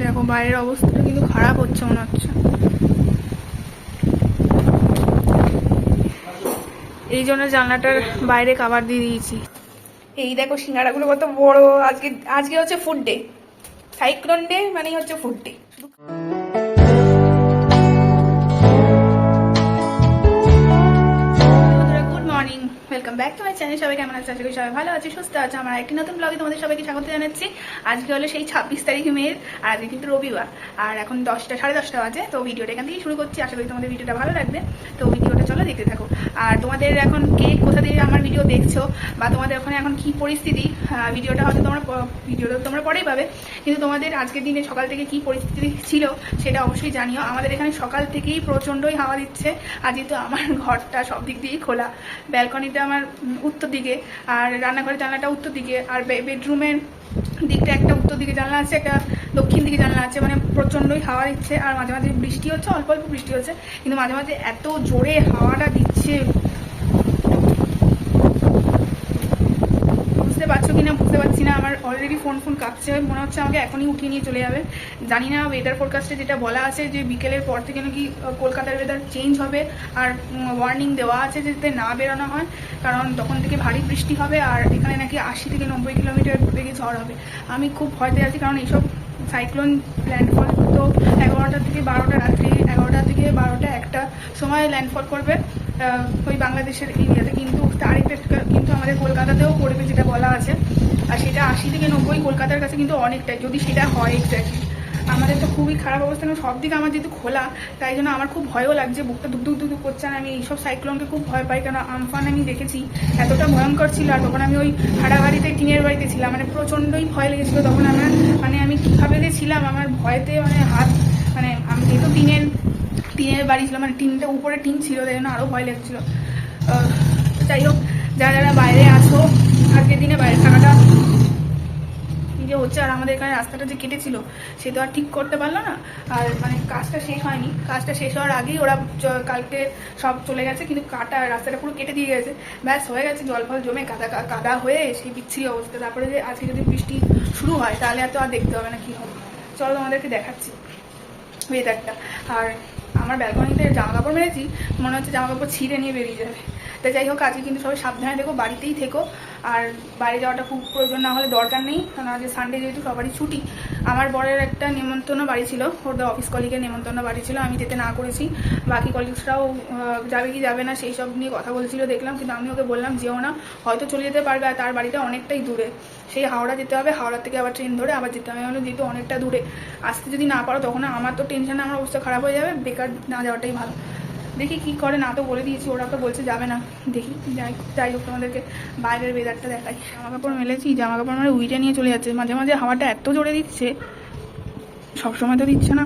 দেখো বাইরের অবস্থাটা কিন্তু খারাপ হচ্ছে মনে হচ্ছে। এই জন্য জানলাটার বাইরে কাভার দিয়ে দিয়েছি। এই দেখো সিঙ্গাড়াগুলো কত বড়। আজকে আজকে হচ্ছে ফুড ডে, সাইক্লোন ডে মানে হচ্ছে food day. Welcome back to my channel. সবাই কেমন আছে? আশা করি সবাই ভালো আছে, সুস্থ আছে। আমার একটি নতুন ব্লগে তোমাদের সবাইকে স্বাগত জানাচ্ছি। আজকে হলো সেই 26 তারিখ মের, আর আজকে কিন্তু রবিবার, আর এখন 10টা 10:30 বাজে। তো ভিডিওটা এখান থেকেই শুরু করছি। আশা করি তোমাদের ভিডিওটা ভালো লাগবে। তো ভিডিওটা চলো দেখতে থাকো। আর তোমাদের এখন কে কোথা দিয়ে আমার ভিডিও দেখছো বা তোমাদের ওখানে এখন কি পরিস্থিতি, ভিডিওটা হয়তো তোমরা পরেই পাবে, কিন্তু তোমাদের আজকের দিনে সকাল থেকে কি পরিস্থিতি ছিল সেটা অবশ্যই জানিও। আমাদের এখানে সকাল থেকেই প্রচণ্ডই হাওয়া দিচ্ছে। আর যেহেতু আমার ঘরটা সব দিক দিয়েই খোলা, ব্যালকনিটা আমার উত্তর দিকে, আর রান্নাঘরের জানলাটা উত্তর দিকে, আর বেডরুমের দিকটা একটা উত্তর দিকে জানলা আছে, একটা দক্ষিণ দিকে জানলা আছে, মানে প্রচণ্ডই হাওয়া দিচ্ছে। আর মাঝে মাঝে বৃষ্টি হচ্ছে, অল্প অল্প বৃষ্টি হচ্ছে, কিন্তু মাঝে মাঝে এত জোরে হাওয়াটা দিচ্ছে, বুঝতে পারছো কিনা বুঝতে পারছি না। আমার অলরেডি ফোন কাঁপছে, মনে হচ্ছে আমাকে এখনই উঠিয়ে নিয়ে চলে যাবে। জানি না, ওয়েদার ফোরকাস্টে যেটা বলা আছে যে বিকেলের পর থেকে নাকি কলকাতার ওয়েদার চেঞ্জ হবে, আর ওয়ার্নিং দেওয়া আছে যাতে না বেরোনো হয়, কারণ তখন থেকে ভারী বৃষ্টি হবে, আর এখানে নাকি 80 থেকে 90 কিলোমিটার বেগে ঝড় হবে। আমি খুব ভয়তে আছি, কারণ এইসব সাইক্লোন ল্যান্ডফল তো 11টা থেকে 12টা, রাত্রি 11টা থেকে 12টা 1টা সময় ল্যান্ডফল করবে ওই বাংলাদেশের এরিয়াতে, কিন্তু তার এফেক্ট কিন্তু আমাদের কলকাতাতেও পড়বে যেটা বলা আছে। আর সেটা 80 থেকে 90 কলকাতার কাছে কিন্তু অনেকটাই, যদি সেটা হয় এক্স্যাক্টলি। আমাদের তো খুবই খারাপ অবস্থা, কারণ সব দিকে আমার যেহেতু খোলা, তাই জন্য আমার খুব ভয়ও লাগছে, বুকটা দুক করছে। আর আমি এইসব সাইক্লোনকে খুব ভয় পাই, কারণ আমফান আমি দেখেছি এতটা ভয়ঙ্কর ছিল। আর তখন আমি ওই ভাড়া বাড়িতে টিনের বাড়িতে ছিলাম, মানে প্রচণ্ডই ভয় লেগেছিলো তখন। আমি কীভাবে যে ছিলাম, আমার ভয়তে হাত, আমি যেহেতু টিনের বাড়ি ছিল, টিনটা উপরে টিন ছিল, তাই জন্য আরও ভয় লাগছিলো। যাই হোক, যারা বাইরে আসো আজকের দিনে বাইরে থাকাটা যে হচ্ছে। আর আমাদের এখানে রাস্তাটা যে কেটেছিল সে তো আর ঠিক করতে পারলো না, আর কাজটা শেষ হয়নি। কাজটা শেষ হওয়ার আগেই ওরা কালকে সব চলে গেছে, কিন্তু রাস্তাটা পুরো কেটে দিয়ে গেছে, ব্যাস হয়ে গেছে। জল ফল জমে কাদা হয়ে সেই বিচ্ছিরি অবস্থা। তারপরে যে আজকে যদি বৃষ্টি শুরু হয় তাহলে আর দেখতে হবে না কি হবে। চলো তোমাদেরকে দেখাচ্ছি ওয়েদারটা। আর আমার ব্যালকনিতে জামা কাপড় মেরেছি, মনে হচ্ছে জামা কাপড় ছিঁড়ে নিয়ে বেরিয়ে যাবে। তো যাই হোক, আজকে কিন্তু সবাই সাবধানে থেকো, বাড়িতেই থেকো। আর বাইরে যাওয়াটা খুব প্রয়োজন না হলে দরকার নেই, কারণ আজকে সানডে যেহেতু সবারই ছুটি। আমার বরের একটা নেমন্তন্ন বাড়ি ছিল, ওর অফিস কলিগের নেমন্তন্ন বাড়ি ছিল, আমি যেতে না করেছি। বাকি কলিগসরাও যাবে কি যাবে না সেই সব নিয়ে কথা বলছিল দেখলাম, কিন্তু আমি ওকে বললাম যেও না, হয়তো চলে যেতে পারবে। আর তার বাড়িটা অনেকটাই দূরে, সেই হাওড়া যেতে হবে, হাওড়া থেকে আবার ট্রেন ধরে আবার যেতে হবে। যেহেতু অনেকটা দূরে, আসতে যদি না পারো তখন আমার তো টেনশনে আমার অবস্থা খারাপ হয়ে যাবে, বেকার না যাওয়াটাই ভালো। দেখি কি করে, না তো বলে দিয়েছি, ওরা তো বলছে যাবে না। দেখি যাই হোক, তোমাদেরকে বাইরের ওয়েদারটা দেখাই। জামা কাপড় মেলেছি, জামা কাপড় উইটে নিয়ে চলে যাচ্ছে। মাঝে মাঝে হাওয়াটা এত জোরে দিচ্ছে, সবসময় তো দিচ্ছে না,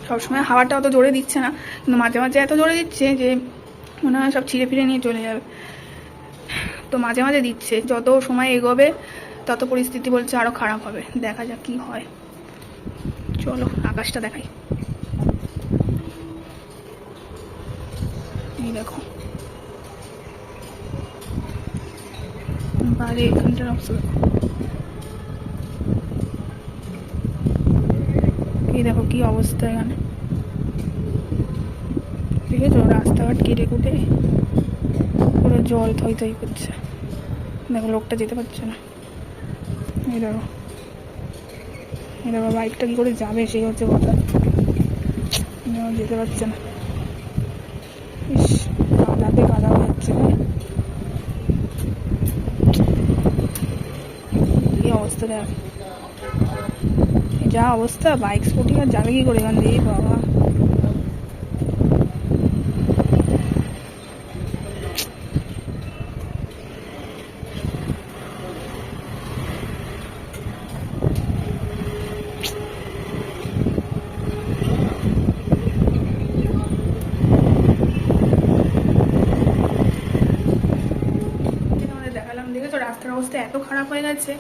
সবসময় হাওয়াটা অত জোরে দিচ্ছে না, কিন্তু মাঝে মাঝে এত জোরে দিচ্ছে যে মনে হয় সব ছিঁড়ে ফিরে নিয়ে চলে যাবে। তো মাঝে মাঝে দিচ্ছে, যত সময় এগোবে তত পরিস্থিতি বলছে আরও খারাপ হবে। দেখা যাক কি হয়। চলো আকাশটা দেখাই। এই দেখো বাইরে এখানটার অবস্থা দেখো, এই দেখো কি অবস্থা এখানে। ঠিক আছে, রাস্তাঘাট কেটে কুটে পুরো জল থই করছে। দেখো লোকটা যেতে পারছে না। এই দেখো বাইকটা কি করে যাবে সেই হচ্ছে কথা, যেতে পারছে না। ইস, কাদা হয়ে যাচ্ছে। কি অবস্থা দেখ, যা অবস্থা, বাইক স্কুটি আর যাবে কি করে এখান দিয়ে বাবা। দেখেছো রাস্তার অবস্থা এত খারাপ হয়ে গেছে,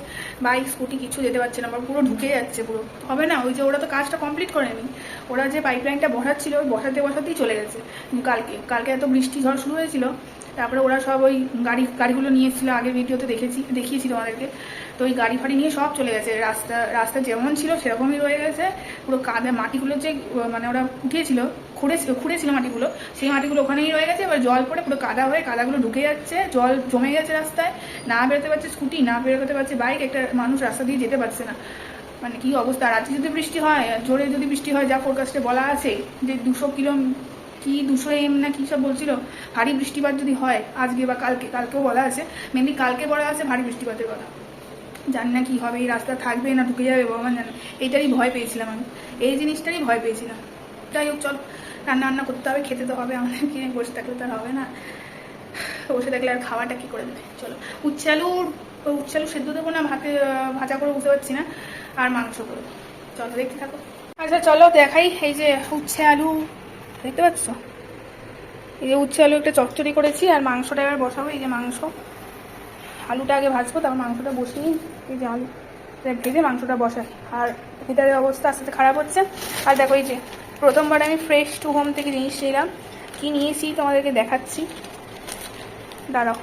বাইক স্কুটি কিছু যেতে পারছে না, পুরো ঢুকে যাচ্ছে পুরো। হবে না, ওই যে ওরা তো কাজটা কমপ্লিট করেনি, ওরা যে পাইপ লাইনটা বসাচ্ছিল ওই বসাতেই চলে গেছে। কালকে এত বৃষ্টি ঝড় শুরু হয়েছিল, তারপরে ওরা সব ওই গাড়িগুলো নিয়ে এসেছিলো, আগের ভিডিওতে দেখিয়েছি তোমাদেরকে। তো ওই গাড়ি ফাড়ি নিয়ে সব চলে গেছে, রাস্তা যেমন ছিল সেরকমই রয়ে গেছে। পুরো কাদা মাটিগুলো যে মানে ওরা উঠিয়েছিল, খুঁড়েছিল মাটিগুলো, সেই মাটিগুলো ওখানেই রয়ে গেছে। এবার জল পড়ে পুরো কাদা হয়ে কাদাগুলো ঢুকে যাচ্ছে, জল জমে গেছে রাস্তায়, না বেরোতে পারছে স্কুটি, না বেরোতে পারছে বাইক, একটা মানুষ রাস্তা দিয়ে যেতে পারছে না। মানে কি অবস্থা। রাতে যদি বৃষ্টি হয়, জোরে যদি বৃষ্টি হয়, যা ফোরকাস্টে বলা আছে যে 200 কিলো কি 200 এম না কী সব বলছিল, ভারী বৃষ্টিপাত যদি হয় আজকে বা কালকেও বলা আছে, মেনলি কালকে বলা আছে ভারী বৃষ্টিপাতের কথা। জানি না কী হবে, এই রাস্তা থাকবে না ঢুকে যাবে ভগবান জানে। এইটারই ভয় পেয়েছিলাম আমি, এই জিনিসটারই ভয় পেয়েছিলাম। যাই হোক চল, রান্না করতে হবে, খেতে তো হবে আমাদের, কিনে বসে থাকলে তো আর হবে না, বসে থাকলে আর খাওয়াটা কী করে দেবে। চলো উচ্ছে আলু সেদ্ধ দেবো না ভাতে ভাজা করে বুঝতে পারছি না, আর মাংস করবো, চলো দেখতে থাকো। আচ্ছা চলো দেখাই, এই যে উচ্ছে আলু দেখতে পাচ্ছ, এই যে উচ্ছে আলু একটা চচ্চড়ি করেছি, আর মাংসটা এবার বসাবো। এই যে মাংস, আলুটা আগে ভাজবো, তারপর মাংসটা বসিয়ে এই যে আলু ভেজে মাংসটা বসাই। আর ভিতরের অবস্থা আস্তে আস্তে খারাপ হচ্ছে। আর দেখো এই যে প্রথমবার আমি ফ্রেশ টু হোম থেকে জিনিস নিলাম, কী নিয়েছি তোমাদেরকে দেখাচ্ছি, দাঁড়াও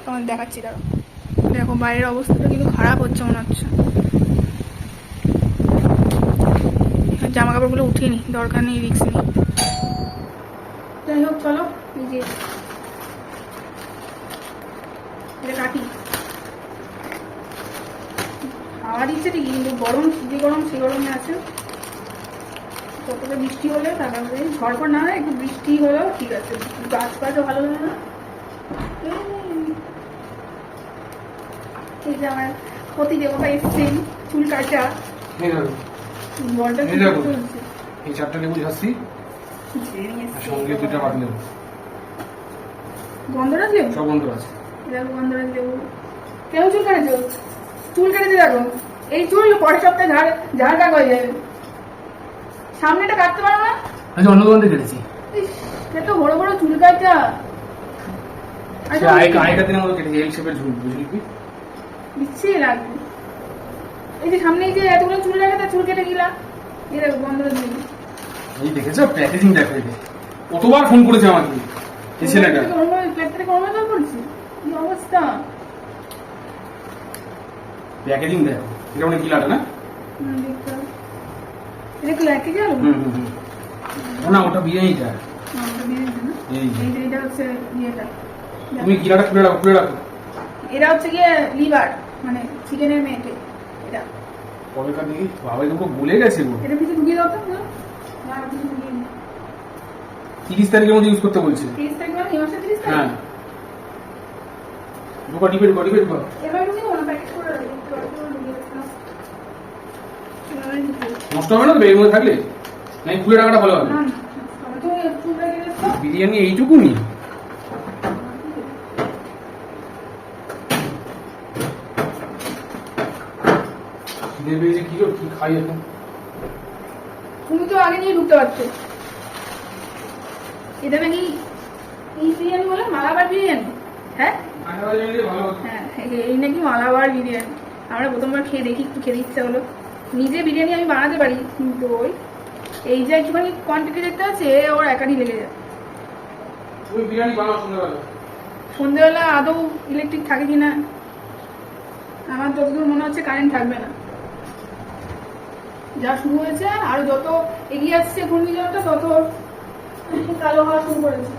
তোমাদের দেখাচ্ছি, দাঁড়াও। দেখো বাইরের অবস্থাটা কিন্তু খারাপ হচ্ছে মনে হচ্ছে, জামা কাপড়গুলো উঠিয়ে নি, দরকার নেই, রিস্ক নেই। যাই হোক চলো, এই যে এটা কাটি, হাওয়া দিচ্ছে ঠিকই কিন্তু গরম, যে গরম সে গরমে আছে। কতটা বৃষ্টি হলেও তারপরে ঝড়ফড় না হয়, একটু বৃষ্টি হলেও ঠিক আছে, গাছপালাও ভালো লাগে না। এই যে আমার প্রতি দেবতা এসছেন, চুল কাটা, এই 4টা লেবু ঝাঁসি, সঙ্গে 2টা বাদ লেবু, গন্ধরাজ লেবু, সব বন্ধ আছে। দেখো গন্ধরাজ লেবু। কেন চুল কাটেছো? চুল কেটেছে দেখো, এই চুল পরের সপ্তাহে ঝাড় কাক হয়ে যাবে, সামনেটা কাটতে পারো না? আচ্ছা অন্য দোকান থেকে কেটেছি, এত বড় বড় চুল কাটা, আয়কার দিনের মতো কেটেছি, এল শেপের ঝুল, বুঝলি কি বিচ্ছিরি লাগবে। এই যে সামনে যে এতগুলো চুল লাগে, তার চুল কেটে গিলা, এই দেখো গন্ধরাজ লেবু। এই দেখেছো প্যাকেজিং দেখো, এটা কতবার ফোন করেছে আমাকে এই ছেলেটা, কি অবস্থা, প্যাকেজিং দেখো, এটা অনেক গিলাটা না, এটা কি লাগে গেল না ওটা বিরিয়ানিটা, এইটা হচ্ছে ইয়েটা, তুমি গিলাটা খুলে রাখো। এটা হচ্ছে গিয়ে লিভার, মানে চিকেনের মেটে, এটা কবেকার দিকে বাবা দুটো গলে গেছে গো, এটা কিছু ঢুকিয়ে দাও তো না, 30 তারিখের মধ্যে ইউজ করতে বলছে। 30 তারিখ মানে এই মাসের 30 তারিখ? হ্যাঁ ঢোকা ডিপেন্ড করে এবার ঢুকিয়ে দেবো না, প্যাকেট করে রাখবো, নষ্ট হবে না তো এর মধ্যে থাকলে, না খুলে রাখাটা ভালো হবে। না তুমি চুলটা কেটে দাও, বিরিয়ানি এইটুকুনি, দেবে যে কি খাই এখন, তুমি তো আগে নিয়ে ঢুকতে পারছো। এটা নাকি এই বিরিয়ানি বলে মালাবার বিরিয়ানি, হ্যাঁ হ্যাঁ এই নাকি মালাবার বিরিয়ানি। আমরা প্রথমবার খেয়ে দেখি, একটু খেতে ইচ্ছা হলো। নিজে বিরিয়ানি আমি বানাতে পারি, কিন্তু ওই এই যে একটুখানি কোয়ান্টিটি দেখতে আছে, ওর একারই লেগে যায়। তুমি বিরিয়ানি বানাও সন্ধ্যেবেলা আদৌ ইলেকট্রিক থাকে কিনা, আমার যতদূর মনে হচ্ছে কারেন্ট থাকবে না। যা শুরু হয়েছে, আর যত এগিয়ে আসছে ঘূর্ণিঝড়টা, তত কালো হওয়া শুরু করেছে।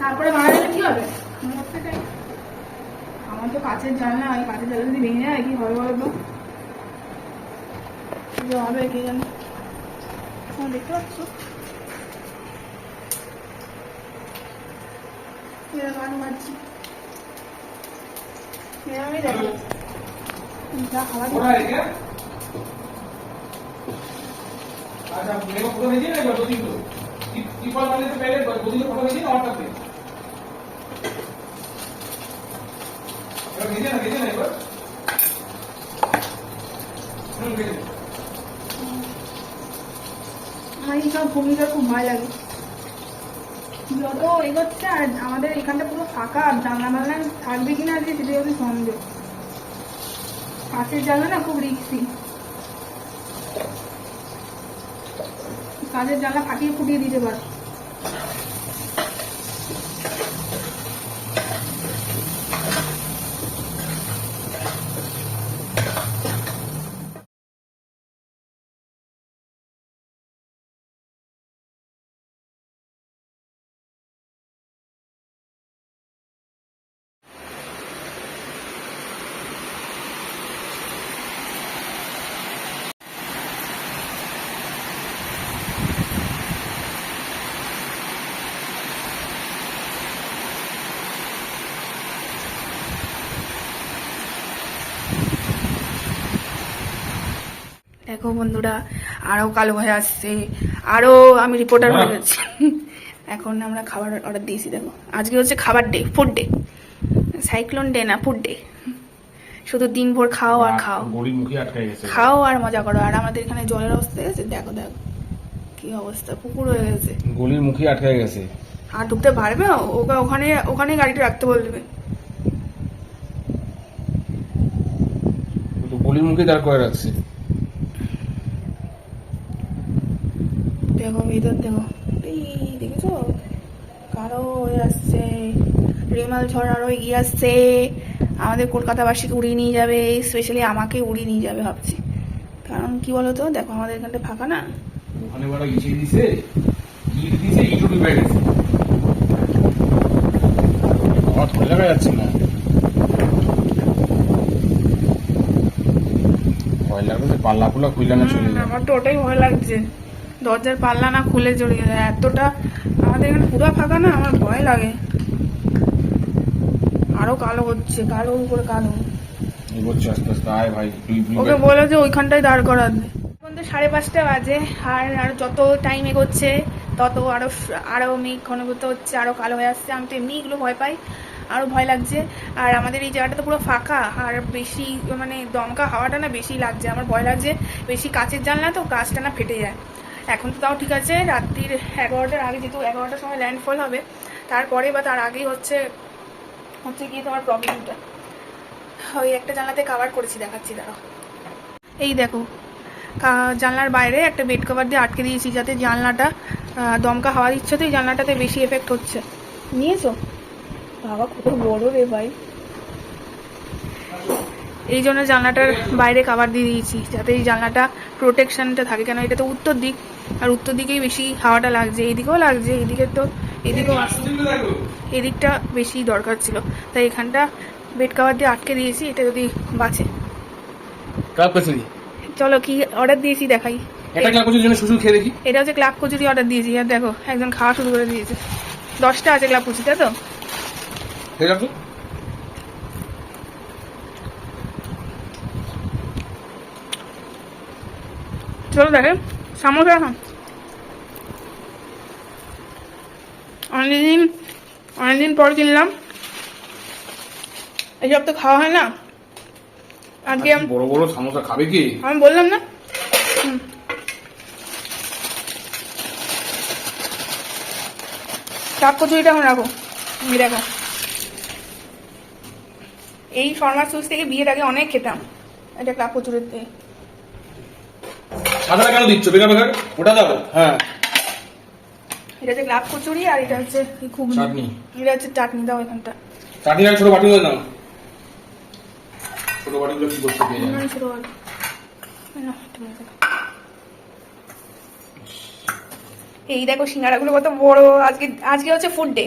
তারপরে মারা গেলে কি হবে? আমার তো কাছের জানলা, ওই কাছের জানলা যদি ভেঙে যায় কি হবে বলো তো, কি হবে কে জানে। দেখতে পাচ্ছ গান বাজছি, আমি দেখো যা হাওয়া দিচ্ছে। अच्छा मेरे को फोटो भेजिए ना एक बार 2-3 को टिपल वाले से पहले 2-3 फोटो भेजिए ना व्हाट्सएप पे, भेजिए ना एक बार, भेजिए। আমার এইসব ভূমিকা খুব ভয় লাগে, যত এগোচ্ছে। আর আমাদের এখানটা পুরো ফাঁকা, জানলা মানলা থাকবে কিনা আজকে সেটা হচ্ছে সন্দেহ। কাছের জানলা না খুব রিস্কি, কাজের জানলা ফাটিয়ে ফুটিয়ে দিতে পারে। দেখো বন্ধুরা, আরো কালো হয়ে আসছে, আরো আমি রিপোর্টার হয়ে গেছি। এখন আমরা খাবার অর্ডার দিয়েছি। দেখো আজকে হচ্ছে খাবার day, food day, cyclone day না, ফুড ডে। শুধু দিনভর খাও আর খাও, গলির মুখে আটকায় গেছে, খাও আর মজা করো। আর আমাদের এখানে জলের অবস্থা গেছে, দেখো দেখো কি অবস্থা, পুকুর হয়ে গেছে, গলির মুখে আটকায় গেছে। আর ঢুকতে পারবে? ওকে ওখানে ওখানে গাড়িটা রাখতে বলবে। তো গলির মুখে দাঁড় করে রাখছে। দেখো ভিতর দেখো, এই দেখেছো কালো হয়ে আসছে, রেমাল ঝড় আরো এগিয়ে আসছে, আমাদের কলকাতাবাসীকে উড়িয়ে নিয়ে যাবে, স্পেশালি আমাকে উড়িয়ে নিয়ে যাবে ভাবছি। কারণ কি বলতো, দেখো আমাদের এখানটা ফাঁকা না, ওখানে বড় ইসে দিছে, ইট দিছে, ইটও ডুবে গেছে। আমার ভয় লাগা যাচ্ছে না, ভয় লাগছে পাল্লা পুলা খুললে না চলে যাবে। আমার তো ওটাই ভয় লাগছে, দরজার পাল্লা না খুলে চলে গেলে। এতটা আমাদের এখানে পুরো ফাঁকা না, আমার ভয় লাগে। আরো কালো হচ্ছে, কালো উপরে কালো। এগোচ্ছে আস্তে আস্তে, আয় ভাই ওকে বলে যে ওইখানটায় দাঁড় করান। এখন তো 5:30 বাজে, আর আর যত টাইম এগোচ্ছে তত আরো আরো মেঘ ঘনীভূত হচ্ছে, আরো কালো হয়ে আসছে। আমি তো এমনি এগুলো ভয় পাই, আরো ভয় লাগছে। আর আমাদের এই জায়গাটা তো পুরো ফাঁকা, আর বেশি মানে দমকা হাওয়াটা না বেশি লাগছে, আমার ভয় লাগছে। বেশি কাচের জানলা তো, কাচটা না ফেটে যায়। এখন তো তাও ঠিক আছে, রাত্রির 11টার আগে, যেহেতু 11টার সময় ল্যান্ডফল হবে, তারপরে বা তার আগেই হচ্ছে গিয়ে তোমার প্রবলেমটা। ওই একটা জানলাতে কভার করেছি, দেখাচ্ছি দাঁড়াও। এই দেখো, জানলার বাইরে একটা বেড কভার দিয়ে আটকে দিয়েছি, যাতে জানলাটা দমকা হাওয়া দিচ্ছে তো এই জানলাটাতে বেশি এফেক্ট হচ্ছে। নিয়েছো? বাবা কত বড় রে ভাই! এই জন্য জানলাটার বাইরে কভার দিয়ে দিয়েছি, যাতে এই জানলাটা প্রোটেকশনটা থাকে। কেন এটা তো উত্তর দিক, আর উত্তর দিকেই বেশি হাওয়াটা লাগছে, এইদিকেও লাগছে, এইদিকে তো এদিকেও আসছে, এদিকটা বেশি দরকার ছিল, তাই এখানটা বেড কভার দিয়ে আটকে দিয়েছি, এটা যদি বাঁচে। চলো কি অর্ডার দিয়েছি দেখাই। এটা ক্লাব কচুরির জন্য শুধু খেয়ে দেখি। এটা হচ্ছে ক্লাব কচুরি অর্ডার দিয়েছি, আর দেখো একজন খাওয়া শুরু করে দিয়েছে। 10টা আছে ক্লাব কচুরি, তাই তো? খেয়ে রাখো। চলো দেখেন সামোসা এখন। অনেকদিন পর কিনলাম, এইসব তো খাওয়া হয় না। আজকে বড় বড় সামোসা খাবে কি? আমি বললাম না। চাপ কচুরিটা এখন রাখো, দেখো এই শর্মা সুইচ থেকে বিয়ের আগে অনেক খেতাম, এটা ক্লাব কচুরির থেকে। সাদাটা কেন দিচ্ছ বেকার বেকার? ওটা দাও। হ্যাঁ, এটা হচ্ছে ক্লাব কচুরি, আর এটা হচ্ছে ঘুগনি, এটা হচ্ছে চাটনি। দাও এখানটা চাটনি আর ছোট বাটি দাও। ছোট বাটিগুলো কি করতে পেয়ে যাবে? ছোট বাটি না, ঠিক আছে। এই দেখো সিঙ্গারাগুলো কত বড়। আজকে হচ্ছে ফুড ডে,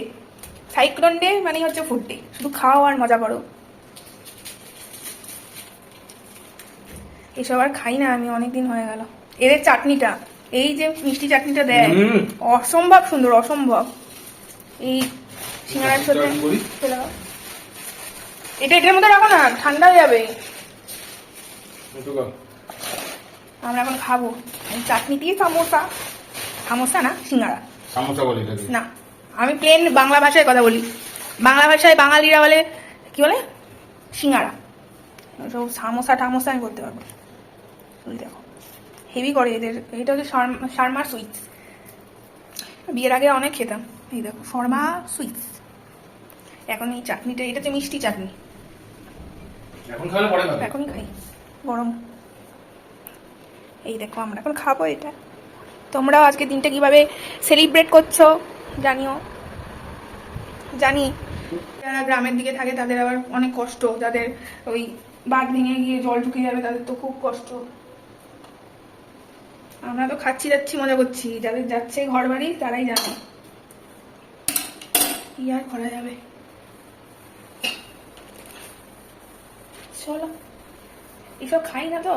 সাইক্লোন ডে মানে হচ্ছে ফুড ডে, শুধু খাও আর মজা করো। এসব আর খাই না আমি, অনেকদিন হয়ে গেল। এদের চাটনিটা, এই যে মিষ্টি চাটনিটা দেয়, অসম্ভব সুন্দর, অসম্ভব। এই সিঙ্গারার সাথে এটা এটার মধ্যে রাখো না, ঠান্ডা হয়ে যাবে। আমরা এখন খাবো এই চাটনি দিয়ে সামোসা। সামোসা না, সিঙ্গারা। সামোসা বলে না, আমি প্লেন বাংলা ভাষায় কথা বলি। বাংলা ভাষায় বাঙালিরা বলে কি বলে, সিঙ্গারা। সব সামোসা টামোসা আমি করতে পারবো। দেখো হেভি করে এদের। এটা হচ্ছে শর্মা সুইটস, বিয়ের আগে অনেক খেতাম। এই দেখো শর্মা সুইটস। এখন এই চাটনিটা, এটা হচ্ছে মিষ্টি চাটনি, এখনই খাই গরম। এই দেখো আমরা এখন খাবো এটা। তোমরাও আজকে দিনটা কিভাবে সেলিব্রেট করছো জানিও। জানি যারা গ্রামের দিকে থাকে তাদের আবার অনেক কষ্ট, যাদের ওই বাঁধ ভেঙে গিয়ে জল ঢুকে যাবে তাদের তো খুব কষ্ট। আমরা তো খাচ্ছি যাচ্ছি মজা করছি, যাদের যাচ্ছে ঘর বাড়ি তারাই জানে কি আর করা যাবে। চলো, এসব খাই না তো,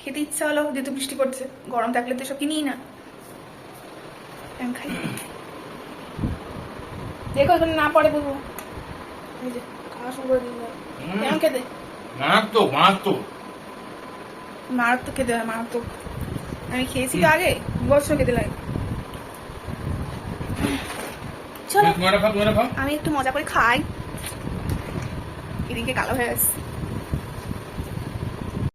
খেতে ইচ্ছা হলো, যেহেতু বৃষ্টি পড়ছে, গরম থাকলে তো এসব কিনি না, খাই। দেখো এখানে না পড়ে বুঝবো। এই যে খাওয়া শুরু করে দিই, কেমন খেতে? মারাত্মক মারাত্মক। মারাত্মক খেতে হয়, মারাত্মক। আমি খেয়েছি তো আগে, 2 বছর খেতে লাগে। চলো তোমার খাও আমি একটু মজা করে খাই। এদিকে কালো হয়ে আসছে।